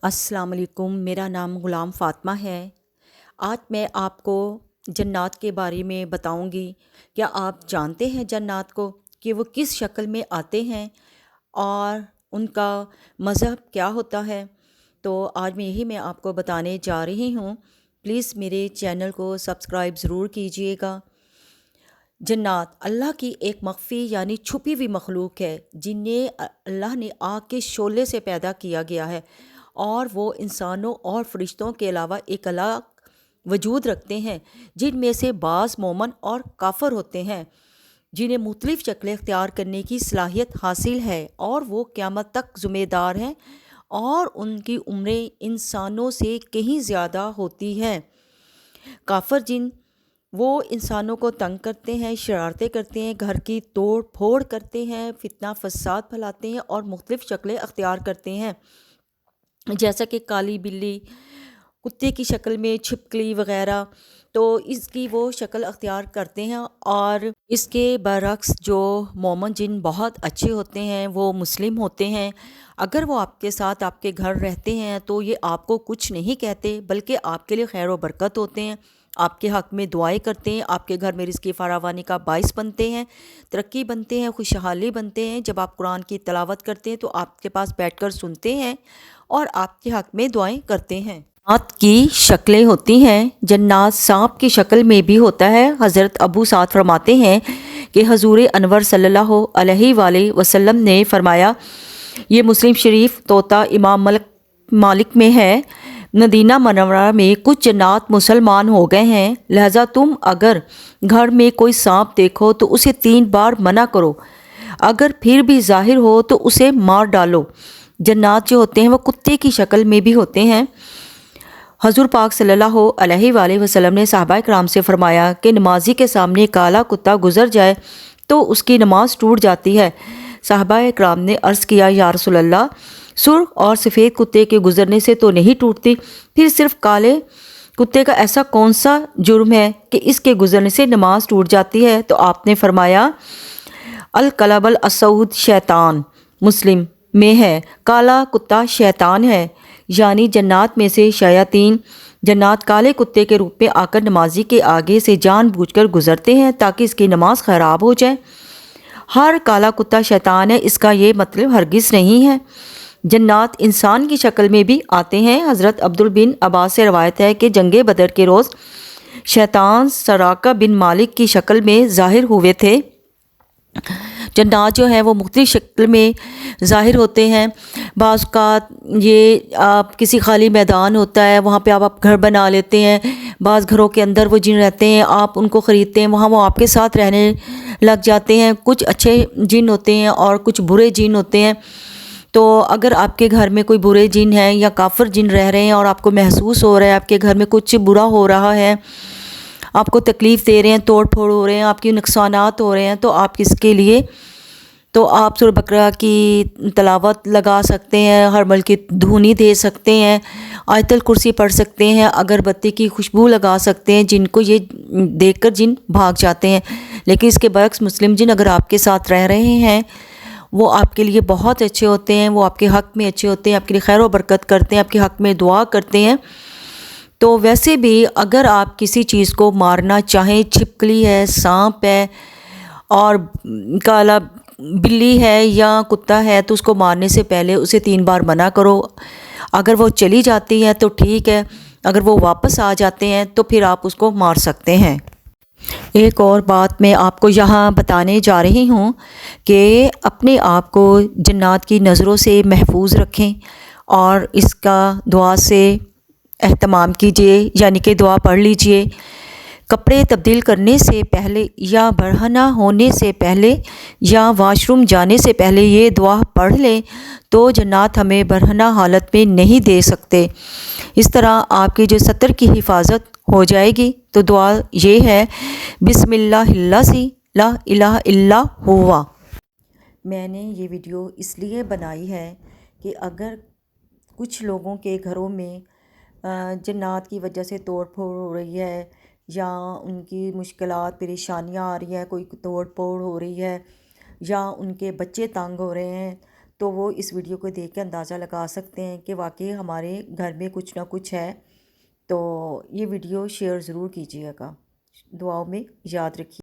अस्सलाम वालेकुम। मेरा नाम ग़ुलाम फ़ातिमा है। आज मैं आपको जन्नात के बारे में बताऊंगी। क्या आप जानते हैं जन्नात को कि वो किस शक्ल में आते हैं और उनका मज़हब क्या होता है? तो आज मैं आपको बताने जा रही हूँ। प्लीज़ मेरे चैनल को सब्सक्राइब ज़रूर कीजिएगा। जन्नात अल्लाह की एक मख्फ़ी यानी छुपी हुई मखलूक है जिन्हें अल्लाह ने आग के शोले से पैदा किया गया है और वो इंसानों और फरिश्तों के अलावा एक अलग वजूद रखते हैं, जिनमें से बाज़ मोमन और काफर होते हैं, जिन्हें मुख्तलिफ़ शक्लें इख्तियार करने की सलाहियत हासिल है और वो क़यामत तक ज़िम्मेदार हैं और उनकी उम्रें इंसानों से कहीं ज़्यादा होती हैं। काफर जिन वो इंसानों को तंग करते हैं, शरारतें करते हैं, घर की तोड़ फोड़ करते हैं, फितना फसाद फैलाते हैं और मुख्तलिफ़ शक्लें अख्तियार करते हैं, जैसा कि काली बिल्ली, कुत्ते की शक्ल में छिपकली वग़ैरह। तो इसकी वो शक्ल अख्तियार करते हैं। और इसके बरक्स जो मोमन जिन बहुत अच्छे होते हैं, वो मुस्लिम होते हैं। अगर वो आपके साथ आपके घर रहते हैं तो ये आपको कुछ नहीं कहते, बल्कि आपके लिए खैर व बरकत होते हैं, आपके हक़ में दुआएं करते हैं, आपके घर में रिज़्क़ फरावानी का बाइस बनते हैं, तरक्की बनते हैं, खुशहाली बनते हैं। जब आप कुरान की तिलावत करते हैं तो आपके पास बैठकर सुनते हैं और आपके हक़ में दुआएं करते हैं। जन्नात की शक्लें होती हैं। जन्नात सांप की शक्ल में भी होता है। हज़रत अबू साद फरमाते हैं कि हज़ूर अनवर सल्लल्लाहु अलैहि वसल्लम ने फरमाया, ये मुस्लिम शरीफ तोता इमाम मालिक में है, मदीना मनव्वरा में कुछ जन्नात मुसलमान हो गए हैं, लिहाजा तुम अगर घर में कोई सांप देखो तो उसे 3 बार मना करो, अगर फिर भी ज़ाहिर हो तो उसे मार डालो। जन्नात जो होते हैं वो कुत्ते की शक्ल में भी होते हैं। हज़ूर पाक सल्लल्लाहु अलैहि वसल्लम ने सहाबा किराम से फरमाया कि नमाजी के सामने काला कुत्ता गुज़र जाए तो उसकी नमाज टूट जाती है। सहाबा किराम ने अर्ज़ किया, या रसूल अल्लाह, सुर्ख और सफ़ेद कुत्ते के गुज़रने से तो नहीं टूटती, फिर सिर्फ़ काले कुत्ते का ऐसा कौन सा जुर्म है कि इसके गुज़रने से नमाज टूट जाती है? तो आपने फरमाया, अल कलबल असऊद शैतान, मुस्लिम में है, काला कुत्ता शैतान है। यानी जन्नात में से शयातीन जन्नात काले कुत्ते के रूप में आकर नमाजी के आगे से जानबूझकर गुजरते हैं ताकि इसकी नमाज ख़राब हो जाए। हर काला कुत्ता शैतान है, इसका ये मतलब हरगिज़ नहीं है। जन्नात इंसान की शक्ल में भी आते हैं। हज़रत अब्दुल बिन अब्बास से रवायत है कि जंगे बदर के रोज़ शैतान सराका बिन मालिक की शक्ल में ज़ाहिर हुए थे। जन्नात जो है वो मुख्तलिफ़ शक्ल में ज़ाहिर होते हैं। बाज़ का ये आप किसी खाली मैदान होता है, वहाँ पे आप घर बना लेते हैं। बाज़ घरों के अंदर वो जिन रहते हैं, आप उनको ख़रीदते हैं, वहाँ वो आपके साथ रहने लग जाते हैं। कुछ अच्छे जिन होते हैं और कुछ बुरे जिन होते हैं। तो अगर आपके घर में कोई बुरे जिन हैं या काफिर जिन रह रहे हैं और आपको महसूस हो रहा है आपके घर में कुछ बुरा हो रहा है, आपको तकलीफ़ दे रहे हैं, तोड़ फोड़ हो रहे हैं, आपकी नुकसानात हो रहे हैं, तो आप इसके लिए तो आप सूरह बकरा की तलावत लगा सकते हैं, हरमल की धुनी दे सकते हैं, आयतल कुर्सी पढ़ सकते हैं, अगरबत्ती की खुशबू लगा सकते हैं, जिनको ये देखकर जिन भाग जाते हैं। लेकिन इसके बरक्स मुस्लिम जिन अगर आपके साथ रह रहे हैं, वो आपके लिए बहुत अच्छे होते हैं, वो आपके हक़ में अच्छे होते हैं, आपके लिए खैर व बरकत करते हैं, आपके हक़ में दुआ करते हैं। तो वैसे भी अगर आप किसी चीज़ को मारना चाहें, छिपकली है, सांप है और काला बिल्ली है या कुत्ता है, तो उसको मारने से पहले उसे 3 बार मना करो। अगर वो चली जाती है तो ठीक है, अगर वो वापस आ जाते हैं तो फिर आप उसको मार सकते हैं। एक और बात मैं आपको यहाँ बताने जा रही हूँ कि अपने आप को जन्नात की नज़रों से महफूज रखें और इसका दुआ से एहतमाम कीजिए, यानी कि दुआ पढ़ लीजिए। कपड़े तब्दील करने से पहले या बरहना होने से पहले या वाशरूम जाने से पहले ये दुआ पढ़ लें तो जन्नात हमें बरहना हालत में नहीं दे सकते। इस तरह आपकी जो सतर की हिफाजत हो जाएगी। तो दुआ ये है, बिस्मिल्लाहिल्लाज़ी ला इलाहा इल्ला हुवा। मैंने ये वीडियो इसलिए बनाई है कि अगर कुछ लोगों के घरों में जन्नात की वजह से तोड़ फोड़ हो रही है या उनकी मुश्किलात परेशानियां आ रही हैं, कोई तोड़ फोड़ हो रही है या उनके बच्चे तंग हो रहे हैं, تو وہ اس ویڈیو کو دیکھ کے اندازہ لگا سکتے ہیں کہ واقعی ہمارے گھر میں کچھ نہ کچھ ہے۔ تو یہ ویڈیو شیئر ضرور کیجیے گا، دعاؤں میں یاد رکھیے۔